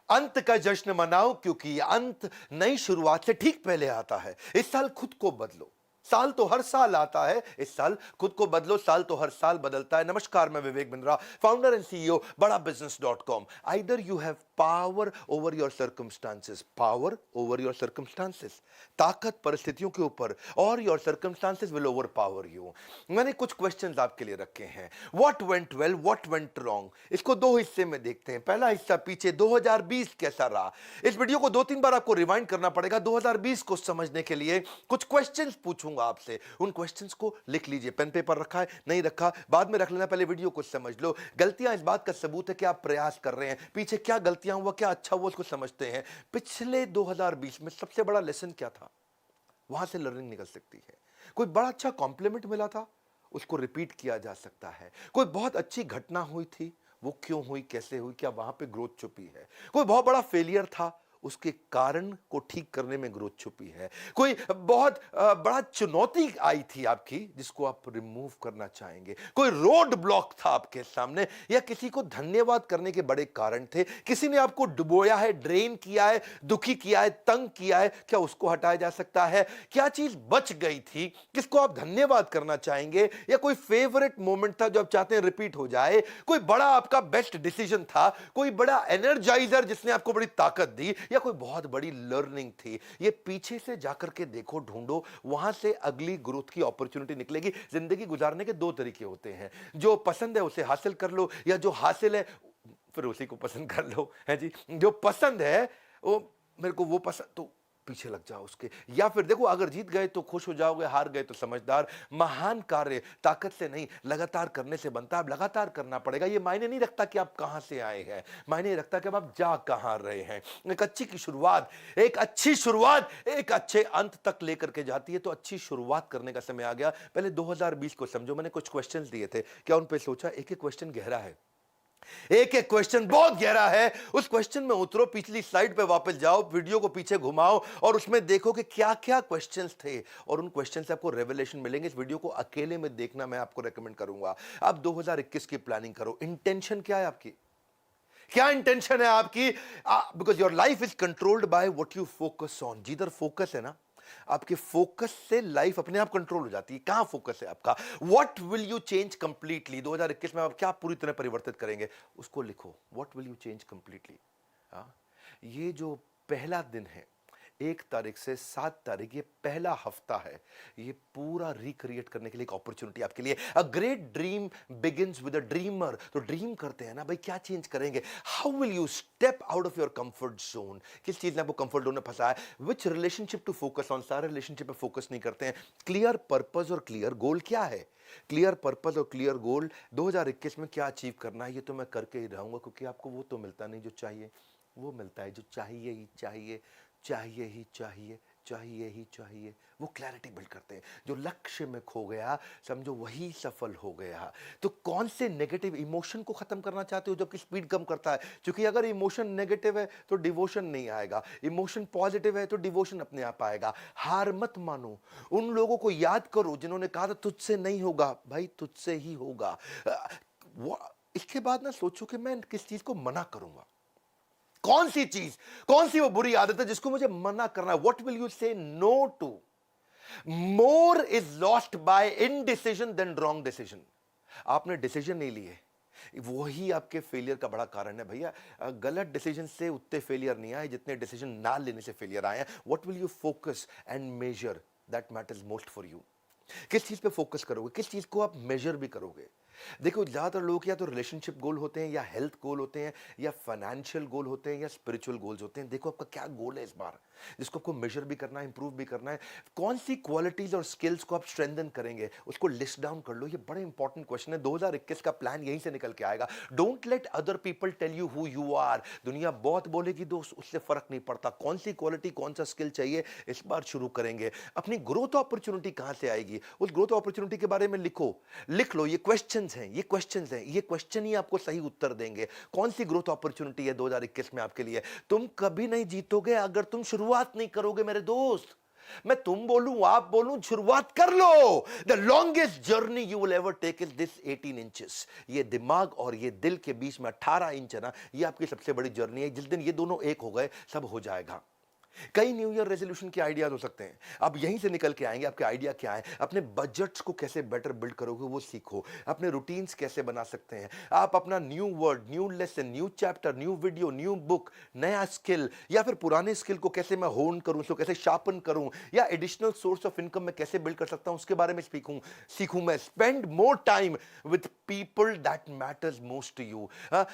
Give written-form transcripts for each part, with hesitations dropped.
अंत का जश्न मनाओ क्योंकि ये अंत नई शुरुआत से ठीक पहले आता है। इस साल खुद को बदलो। साल तो हर साल आता है, इस साल खुद को बदलो। साल तो हर साल बदलता है। नमस्कार, मैं Vivek Bindra, founder and CEO Bada बिजनेस.com। Either you have power over your circumstances, power over your circumstances, ताकत परिस्थितियों के ऊपर, और your circumstances will over power you. मैंने कुछ क्वेश्चंस आपके लिए रखे हैं। What went well, what went wrong, इसको दो हिस्से में देखते हैं। पहला हिस्सा पीछे 2020 कैसा रहा। इस वीडियो को 2-3 बार आपको रिवाइंड करना पड़ेगा 2020 को समझने के लिए। कुछ क्वेश्चंस पूछूंगा आपसे, उन क्वेश्चंस को लिख लीजिए। पेन पेपर रखा है, नहीं रखा बाद में रख लेना, पहले वीडियो को समझ लो। गलतियां इस बात का सबूत है कि आप प्रयास कर रहे हैं। पीछे क्या गलतियां हुआ, क्या अच्छा हुआ, उसको समझते हैं। पिछले 2020 में सबसे बड़ा लेसन क्या था, वहां से लर्निंग निकल सकती है। कोई बड़ा अच्छा कॉम्प्लीमेंट मिला था, उसको रिपीट किया जा सकता है। कोई बहुत अच्छी घटना हुई थी, वो क्यों हुई, कैसे हुई, क्या वहां पे ग्रोथ छुपी है। कोई बहुत बड़ा फेलियर था, उसके कारण को ठीक करने में ग्रोथ छुपी है। कोई बहुत बड़ा चुनौती आई थी आपकी, जिसको आप रिमूव करना चाहेंगे। कोई रोड ब्लॉक था आपके सामने, या किसी को धन्यवाद करने के बड़े कारण थे। किसी ने आपको डुबोया है, ड्रेन किया है, दुखी किया है, तंग किया है, क्या उसको हटाया जा सकता है। क्या चीज बच गई थी, किसको आप धन्यवाद करना चाहेंगे। या कोई फेवरेट मोमेंट था जो आप चाहते हैं रिपीट हो जाए। कोई बड़ा आपका बेस्ट डिसीजन था, कोई बड़ा एनर्जाइजर जिसने आपको बड़ी ताकत दी, या कोई बहुत बड़ी लर्निंग थी। ये पीछे से जाकर के देखो, ढूंढो, वहां से अगली ग्रोथ की अपॉर्चुनिटी निकलेगी। जिंदगी गुजारने के दो तरीके होते हैं, जो पसंद है उसे हासिल कर लो, या जो हासिल है फिर उसी को पसंद कर लो, है जी। जो पसंद है वो, मेरे को वो पसंद, तो पीछे लग जाओ उसके। या फिर देखो, अगर जीत गए तो खुश हो जाओगे, हार गए तो समझदार। महान कार्य ताकत से नहीं, लगातार करने से बनता है। अब लगातार करना पड़ेगा। ये मायने नहीं रखता कि आप कहां से आए हैं, मायने रखता कि अब आप जा कहां रहे हैं। एक अच्छी की शुरुआत, एक अच्छी शुरुआत एक अच्छे अंत तक लेकर के जाती है। तो अच्छी शुरुआत करने का समय आ गया। पहले 2020 को समझो। मैंने कुछ क्वेश्चंस दिए थे, क्या उन पे सोचा। एक एक क्वेश्चन गहरा है, एक एक क्वेश्चन बहुत गहरा है। उस क्वेश्चन में उतरो, पिछली स्लाइड पे वापस जाओ, वीडियो को पीछे घुमाओ, और उसमें देखो कि क्या क्या क्वेश्चंस थे, और उन क्वेश्चन से आपको रेवलेशन मिलेंगे। इस वीडियो को अकेले में देखना मैं आपको रेकमेंड करूंगा। अब 2021 की प्लानिंग करो। इंटेंशन क्या है आपकी, क्या इंटेंशन है आपकी। Because your life is controlled by what you focus on. जिधर फोकस है ना, आपके फोकस से लाइफ अपने आप कंट्रोल हो जाती है। कहां फोकस है आपका, what will you change completely. 2021 में आप क्या पूरी तरह परिवर्तित करेंगे, उसको लिखो। What will you change completely. ये जो पहला दिन है, 1 तारीख से 7 तारीख, ये पहला हफ्ता है। ये पूरा रिक्रिएट करने के लिए एक अपॉर्चुनिटी आपके लिए। A great dream begins with a dreamer. तो ड्रीम करते हैं ना भाई, क्या चेंज करेंगे। How will you step out of your comfort zone. किस चीज ने आपको कंफर्ट जोन में फंसा है। विच रिलेशनशिप टू फोकस ऑन। सारे रिलेशनशिप पे फोकस नहीं करते हैं। क्लियर पर्पस और क्लियर गोल क्या है। क्लियर पर्पस और क्लियर गोल, 2021 में क्या अचीव करना है, ये तो मैं करके ही रहूंगा। क्योंकि आपको वो तो मिलता नहीं जो चाहिए, वो मिलता है जो चाहिए ही चाहिए, चाहिए ही चाहिए, चाहिए ही चाहिए। वो क्लैरिटी बिल्ड करते हैं। जो लक्ष्य में खो गया, समझो वही सफल हो गया। तो कौन से नेगेटिव इमोशन को खत्म करना चाहते हो जो कि स्पीड कम करता है। क्योंकि अगर इमोशन नेगेटिव है तो डिवोशन नहीं आएगा, इमोशन पॉजिटिव है तो डिवोशन अपने आप आएगा। हार मत मानो। उन लोगों को याद करो जिन्होंने कहा था तुझसे नहीं होगा, भाई तुझसे ही होगा। इसके बाद ना सोचो कि मैं किस चीज को मना करूंगा। कौन सी चीज, कौन सी वो बुरी आदत है जिसको मुझे मना करना है। What will you say no to. More is lost by indecision than wrong decision. आपने डिसीजन नहीं लिए, वही आपके फेलियर का बड़ा कारण है भैया। गलत डिसीजन से उतने फेलियर नहीं आए जितने डिसीजन ना लेने से फेलियर आए हैं। What will you focus and measure, that matters most for you. किस चीज पे फोकस करोगे, किस चीज को आप मेजर भी करोगे। देखो, ज्यादातर लोग या तो रिलेशनशिप गोल होते हैं, या हेल्थ गोल होते हैं, या फाइनेंशियल गोल होते हैं, या स्पिरिचुअल गोल्स होते हैं। देखो आपका क्या गोल है इस बार, जिसको आपको मेजर भी करना है, इंप्रूव भी करना है। कौन सी क्वालिटीज और स्किल्स को आप स्ट्रेंथन करेंगे, उसको लिस्ट डाउन कर लो। ये बड़े इंपॉर्टेंट क्वेश्चन है। 2021 का प्लान यहीं से निकल के आएगा। Don't let other people tell you who you are. दुनिया बहुत बोलेगी दोस्त, उससे फर्क नहीं पड़ता। कौन सी क्वालिटी, कौन सा स्किल चाहिए, इस बार शुरू करेंगे। अपनी ग्रोथ अपॉर्चुनिटी कहां से आएगी, उस ग्रोथ अपॉर्चुनिटी के बारे में लिखो, लिख लो। ये क्वेश्चंस हैं, ये क्वेश्चंस हैं, ये क्वेश्चन ही आपको सही उत्तर देंगे। कौन सी ग्रोथ अपॉर्चुनिटी है 2021 में आपके लिए। तुम कभी नहीं जीतोगे अगर तुम शुरुआत नहीं करोगे मेरे दोस्त। मैं तुम बोलूं आप बोलूं, शुरुआत कर लो। The longest journey you will ever take is this 18 inches. ये दिमाग और ये दिल के बीच में 18 इंच है ना, ये आपकी सबसे बड़ी जर्नी है। जिस दिन ये दोनों एक हो गए, सब हो जाएगा। कई न्यू ईयर रेजोल्यूशन के आइडियाज हो सकते हैं, आप यहीं से निकल के आएंगे। आपके आइडिया क्या है? अपने बजट्स को कैसे बेटर बिल्ड करोगे वो सीखो। अपने रूटीन्स कैसे बना सकते हैं आप? अपना new word, new lesson, new chapter, new video, new book, नया स्किल, या फिर पुराने स्किल को कैसे मैं होन करूं, उसको कैसे शार्पन करूं, या एडिशनल सोर्स ऑफ इनकम में कैसे बिल्ड कर सकता हूं, उसके बारे में सीखूं मैं। Spend more time with people that matters most to you.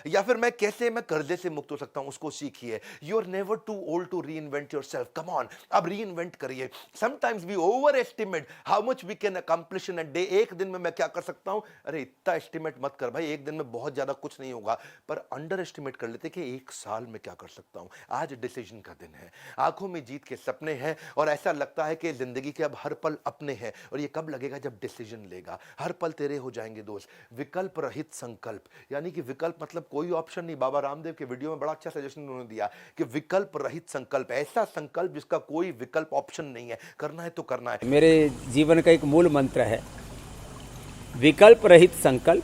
या फिर मैं कैसे मैं कर्जे से मुक्त हो सकता हूं, उसको सीखिए। You are never too old to reinvent yourself. Come on, अब रीइन्वेंट करिए। Sometimes we overestimate how much we can accomplish in a day. एक दिन में मैं क्या कर सकता हूं? अरे इतना एस्टिमेट मत कर भाई, एक दिन में बहुत ज्यादा कुछ नहीं होगा। पर अंडर एस्टिमेट कर लेते कि एक साल में क्या कर सकता हूं। आज डिसीजन का दिन है, आंखों में जीत के सपने हैं, और ऐसा लगता है कि जिंदगी के अब हर पल अपने हैं। और ये कब लगेगा? जब डिसीजन लेगा। हर पल तेरे हो जाएंगे दोस्त। विकल्प रहित संकल्प, यानी कि विकल्प मतलब कोई ऑप्शन नहीं। बाबा रामदेव के वीडियो में बड़ा अच्छा सजेशन उन्होंने दिया कि विकल्प रहित संकल्प, ऐसा संकल्प जिसका कोई विकल्प ऑप्शन नहीं है। करना है तो करना है। मेरे जीवन का एक मूल मंत्र है, विकल्प रहित संकल्प,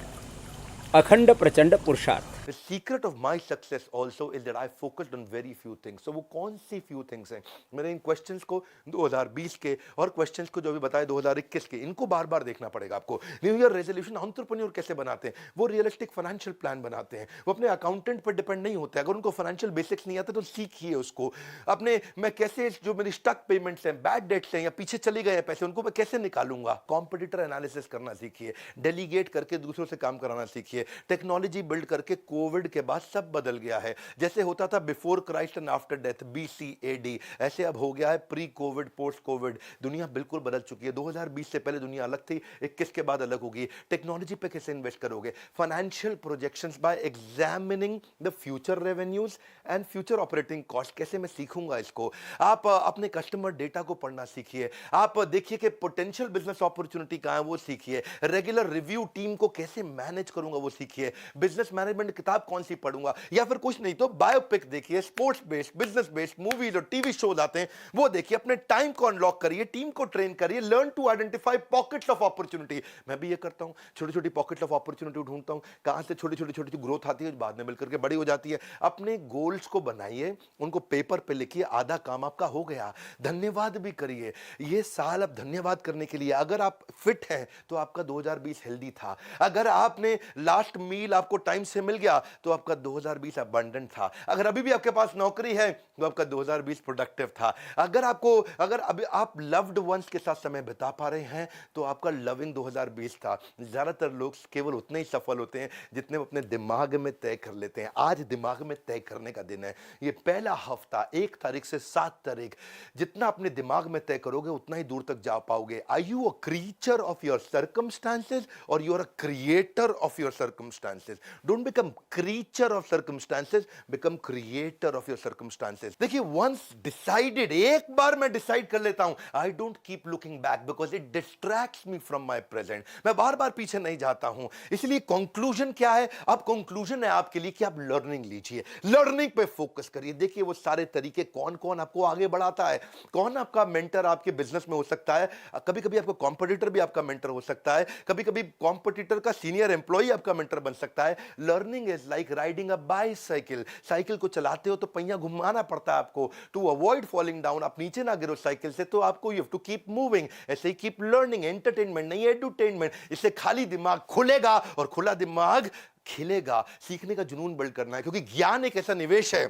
अखंड प्रचंड पुरुषार्थ। The secret of my success also is that I focused on very few things. So वो कौन सी few things हैं? मैंने इन क्वेश्चंस को 2020 के और क्वेश्चंस को जो भी बताए 2021 के, इनको बार बार देखना पड़ेगा आपको। न्यू ईयर रेजोल्यूशन एंटरप्रेन्योर कैसे बनाते हैं? वो रियलिस्टिक फाइनेंशियल प्लान बनाते हैं। वो अपने अकाउंटेंट पर डिपेंड नहीं होते। अगर उनको फाइनेंशियल बेसिक्स नहीं आते तो सीखिए उसको। अपने मैं कैसे जो मेरी स्टक पेमेंट्स हैं, बैड डेट्स हैं, या पीछे चले गए पैसे, उनको मैं कैसे निकालूंगा। कॉम्पिटिटर एनालिसिस करना सीखिए। डेलीगेट करके दूसरों से काम कराना सीखिए। टेक्नोलॉजी बिल्ड करके कोविड के बाद सब बदल गया है। जैसे होता था before Christ and after death, BC-AD, ऐसे अब हो गया है प्री कोविड, पोस्ट कोविड। दुनिया बिल्कुल बदल चुकी है। 2020 से पहले दुनिया अलग थी, 21 के बाद अलग होगी। टेक्नोलॉजी पे कैसे इन्वेस्ट करोगे? Financial projections bye examining the future revenues and future operating cost, कैसे मैं सीखूंगा इसको। आप अपने कस्टमर डेटा को पढ़ना सीखिए। आप देखिए कि पोटेंशियल बिजनेस अपॉर्चुनिटी कहां है, वो सीखिए। रेगुलर रिव्यू टीम को कैसे मैनेज करूंगा, वो सीखिए। बिजनेस मैनेजमेंट किताब कौन सी पढ़ूंगा, या फिर कुछ नहीं तो बायोपिक देखिए। Sports based, business based movies और टीवी शोज आते हैं, वो देखिए। अपने टाइम को अनलॉक करिए, टीम को ट्रेन करिए। Learn to identify pockets of opportunity. मैं भी ये करता हूं, छोटी छोटी पॉकेट्स ऑफ अपॉर्चुनिटी ढूंढता हूं, कहां से छोटी छोटी छोटी ग्रोथ आती है, बाद में मिलकर के बड़ी हो जाती है। अपने गोल्स को बनाइए, उनको पेपर पे लिखिए। आधा काम आपका हो गया। धन्यवाद भी करिए। ये साल अब धन्यवाद करने के लिए। अगर आप फिट हैं तो आपका 2020 हेल्दी था। अगर आपने लास्ट मील आपको टाइम से मिल गया तो आपका 2020 अबंडेंट था। अगर अभी भी आपके पास नौकरी है तो आपका 2020 प्रोडक्टिव था। अगर अभी आप लव्ड वंस के साथ समय बिता पा रहे हैं तो आपका लविंग 2020 था। ज्यादातर लोग केवल उतने ही सफल होते हैं जितने वो अपने दिमाग में तय कर लेते हैं। आज दिमाग में तय करने का दिन है। ये पहला हफ्ता 1 तारीख से 7 तारीख, जितना अपने दिमाग में तय करोगे उतना ही दूर तक जा पाओगे। Are you a creature of your circumstances और you are a creator of your circumstances? Don't become creature of circumstances, become creator of your circumstances. देखिए, वंस डिसाइडेड, एक बार मैं डिसाइड कर लेता हूं, I don't keep looking back because it distracts me from my present. मैं बार बार पीछे नहीं जाता हूं। इसलिए कंक्लूजन क्या है? अब कंक्लूजन है आपके लिए कि आप लर्निंग लीजिए, लर्निंग पे फोकस करिए। देखिए वो सारे तरीके कौन कौन आपको आगे बढ़ाता है, कौन आपका मेंटर आपके बिजनेस में हो सकता है। कभी कभी आपका कॉम्पिटिटर भी आपका मेंटर हो सकता है, कभी कभी कॉम्पिटिटर का सीनियर एम्प्लॉय आपका मेंटर बन सकता है। Learning is like riding a bicycle. Cycle को चलाते हो तो पहिया घुमाना पड़ता है आपको, टू अवॉइड फॉलिंग डाउन। आप नीचे ना गिरो साइकिल से, तो आपको you have to keep moving. ऐसे ही कीप लर्निंग। एंटरटेनमेंट नहीं, एडुटेनमेंट। इससे खाली दिमाग खुलेगा और खुला दिमाग खिलेगा। सीखने का जुनून बिल्ड करना है, क्योंकि ज्ञान एक ऐसा निवेश है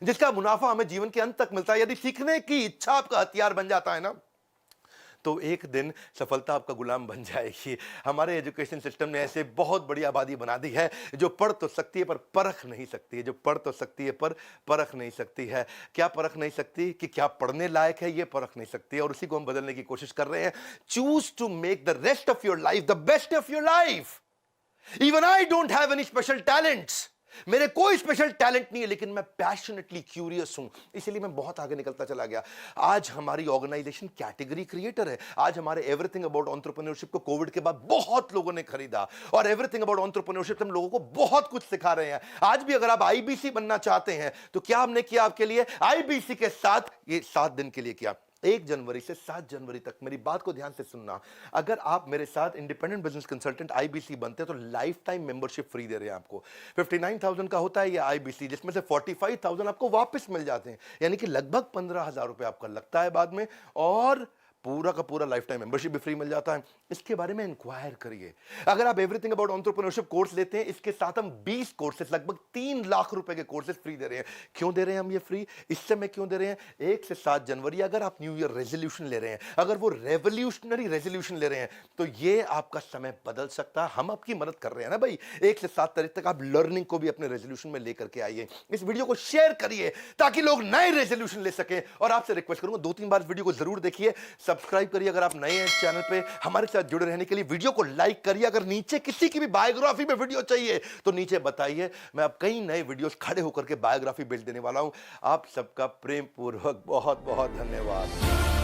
जिसका मुनाफा हमें जीवन के अंत तक मिलता है। यदि सीखने की इच्छा आपका हथियार बन जाता है ना, तो एक दिन सफलता आपका गुलाम बन जाएगी। हमारे एजुकेशन सिस्टम ने ऐसे बहुत बड़ी आबादी बना दी है जो पढ़ तो सकती है पर परख नहीं सकती है, जो पढ़ तो सकती है पर परख नहीं सकती है। क्या परख नहीं सकती? कि क्या पढ़ने लायक है, ये परख नहीं सकती है। और उसी को हम बदलने की कोशिश कर रहे हैं। Choose to make the rest of your life the best of your life. Even I don't have any special talents. मेरे कोई स्पेशल टैलेंट नहीं है, लेकिन मैं पैशनेटली क्यूरियस हूं, इसलिए मैं बहुत आगे निकलता चला गया। आज हमारी ऑर्गेनाइजेशन कैटेगरी क्रिएटर है। आज हमारे एवरीथिंग अबाउट एंटरप्रेन्योरशिप को कोविड के बाद बहुत लोगों ने खरीदा, और एवरीथिंग अबाउट एंटरप्रेन्योरशिप हम लोगों को बहुत कुछ सिखा रहे हैं। आज भी अगर आप आईबीसी बनना चाहते हैं तो क्या हमने किया आपके लिए? आईबीसी के साथ ये 7 दिन के लिए किया। 1 जनवरी से 7 जनवरी तक मेरी बात को ध्यान से सुनना। अगर आप मेरे साथ इंडिपेंडेंट बिजनेस कंसल्टेंट आईबीसी बनते हैं तो लाइफ टाइम मेंबरशिप फ्री दे रहे हैं आपको। 59,000 का होता है ये आईबीसी, जिसमें से 45,000 आपको वापस मिल जाते हैं, यानी कि लगभग 15,000 रुपए आपका लगता है बाद में, और पूरा का पूरा लाइफ टाइम मेंबरशिप भी फ्री मिल जाता है। इसके बारे में इंक्वायर करिए। अगर आप एवरीथिंग अबाउट एंटरप्रेन्योरशिप कोर्स लेते हैं, इसके साथ हम 20 कोर्सेज, लगभग 3 लाख रुपए के कोर्सेज फ्री दे रहे हैं। क्यों दे रहे हैं हम ये फ्री? इस समय क्यों दे रहे हैं? 1 से 7 जनवरी अगर आप न्यू ईयर रेजोल्यूशन ले रहे हैं, अगर वो रेवोल्यूशनरी रेजोल्यूशन ले रहे हैं, तो ये आपका समय बदल सकता है। हम आपकी मदद कर रहे हैं ना भाई। 1 से 7 तारीख तक आप लर्निंग को भी अपने रेजोल्यूशन में लेकर के आइए। इस वीडियो को शेयर करिए ताकि लोग नए रेजोल्यूशन ले सकें। और आपसे रिक्वेस्ट करूंगा 2-3 बार वीडियो को जरूर देखिए, सब्सक्राइब करिए अगर आप नए हैं चैनल पे। हमारे साथ जुड़े रहने के लिए वीडियो को लाइक करिए। अगर नीचे किसी की भी बायोग्राफी में वीडियो चाहिए तो नीचे बताइए, मैं अब कई नए वीडियोस खड़े होकर के बायोग्राफी भेज देने वाला हूं। आप सबका प्रेम पूर्वक बहुत बहुत धन्यवाद।